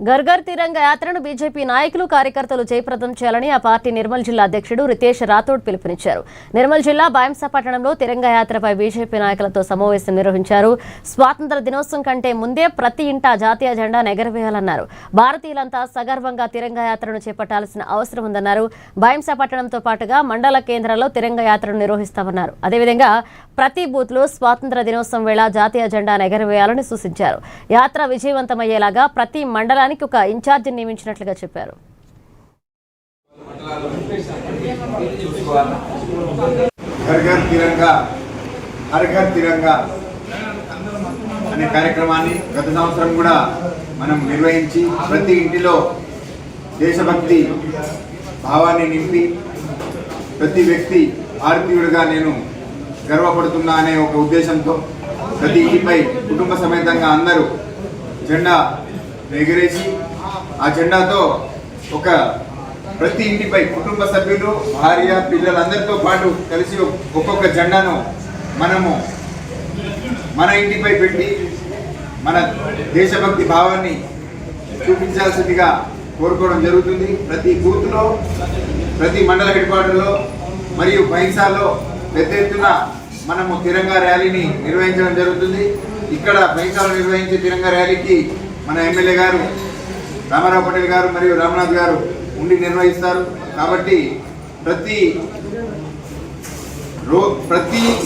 घर घर तिरंगा యాత్రను బీజేపీ నాయకులు కార్యకర్తలు జయప్రదం చేయాలని ఆ పార్టీ నిర్మల్ జిల్లా అధ్యక్షుడు రితేష్ రాథోడ్ పిలుపునిచ్చారు. నిర్మల్ జిల్లా బాయంస పట్టణంలో తిరంగా యాత్రపై బీజేపీ నాయకులతో సమావేశం నిర్వహించారు. స్వాతంత్ర దినోత్సవం కంటే ముందే ప్రతి ఇంటా జాతీయ జెండా ఎగరవేయాలన్నారు. భారతీయులంతా సగర్వంగా తిరంగా యాత్రను చేపట్టాల్సిన అవసరం ఉందన్నారు. బాయంస పట్టణంతో పాటుగా మండల కేంద్రాల్లో తిరంగా యాత్రను నిర్వహిస్తామన్నారు. అదేవిధంగా ప్రతి బూత్ లో స్వాతంత్ర దినోత్సవం వేళ జాతీయ జెండా ఎగరవేయాలని సూచించారు. యాత్ర విజయవంతమయ్యేలాగా ప్రతి మండలానికి ఒక ఇన్ఛార్జ్ నియమించినట్లుగా చెప్పారు. అనే కార్యక్రమాన్ని గత సంవత్సరం కూడా మనం నిర్వహించి ప్రతి ఇంటిలో దేశభక్తి భావాన్ని నింపి ప్రతి వ్యక్తి భారతీయుడిగా నేను గర్వపడుతున్నా అనే ఒక ఉద్దేశంతో ప్రతి ఇంటిపై కుటుంబ సమేతంగా అందరూ జెండా ఎగరేసి ఆ జెండాతో ఒక ప్రతి ఇంటిపై కుటుంబ సభ్యులు భార్య పిల్లలందరితో పాటు కలిసి ఒక్కొక్క జెండాను మనము మన ఇంటిపై పెట్టి మన దేశభక్తి భావాన్ని చూపించాల్సిందిగా కోరుకోవడం జరుగుతుంది. ప్రతి బూత్లో ప్రతి మండల హెడ్ క్వార్టర్లో మరియు బైన్సాలో పెద్ద ఎత్తున మనము తిరంగా ర్యాలీని నిర్వహించడం జరుగుతుంది. ఇక్కడ బైన్సాలో నిర్వహించే తిరంగా ర్యాలీకి మన ఎమ్మెల్యే గారు రామారావు పటేల్ గారు మరియు రామనాథ్ గారు ఉండి నిర్వహిస్తారు. కాబట్టి ప్రతి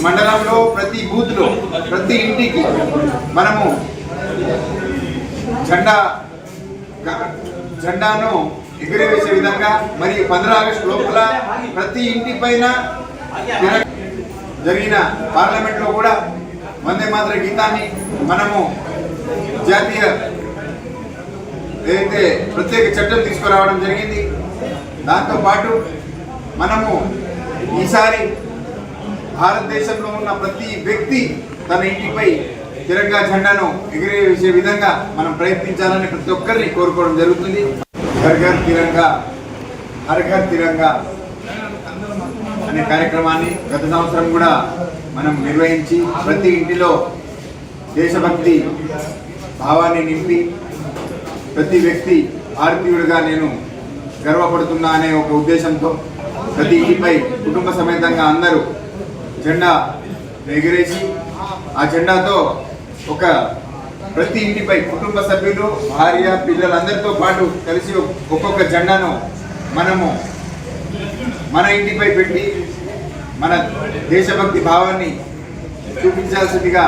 మండలంలో ప్రతి బూత్లో ప్రతి ఇంటికి మనము జెండాను ఎగురవేసే విధంగా మరియు 15 ఆగస్టు లోపల ప్రతి ఇంటి పైన జరిగిన పార్లమెంట్ లో కూడా వందే మాతర గీతాన్ని మనము జాతీయ ఏదైతే ప్రత్యేక చట్టం తీసుకురావడం జరిగింది. దాంతోపాటు మనము ఈసారి భారతదేశంలో ఉన్న ప్రతి వ్యక్తి తన ఇంటిపై తిరంగా జెండాను ఎగిరేసే విధంగా మనం ప్రయత్నించాలని ప్రతి ఒక్కరిని కోరుకోవడం జరుగుతుంది. ఘర్ ఘర్ తిరంగా హర్ ఘర్ తిరంగా అనే కార్యక్రమాన్ని గత సంవత్సరం కూడా మనం నిర్వహించి ప్రతి ఇంటిలో దేశభక్తి భావాన్ని నింపి ప్రతి వ్యక్తి భారతీయుడిగా నేను గర్వపడుతున్నా అనే ఒక ఉద్దేశంతో ప్రతి ఇంటిపై కుటుంబ సమేతంగా అందరూ జెండా ఎగరేసి ఆ జెండాతో ఒక ప్రతి ఇంటిపై కుటుంబ సభ్యులు భార్య పిల్లలందరితో పాటు కలిసి ఒక్కొక్క జెండాను మనము మన ఇంటిపై పెట్టి మన దేశభక్తి భావాన్ని చూపించాల్సిందిగా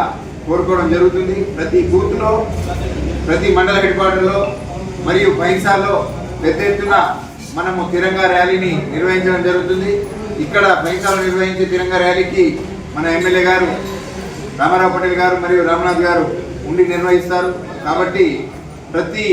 కోరుకోవడం జరుగుతుంది. ప్రతి బూత్లో ప్రతి మండల హెడ్ క్వార్టర్లో మరియు బైన్సాల్లో పెద్ద ఎత్తున మనము తిరంగా ర్యాలీని నిర్వహించడం జరుగుతుంది. ఇక్కడ బైన్సాలో నిర్వహించే తిరంగా ర్యాలీకి మన ఎమ్మెల్యే గారు రామారావు పటేల్ గారు మరియు రామనాథ్ గారు ఉండి నిర్వహిస్తారు. కాబట్టి ప్రతి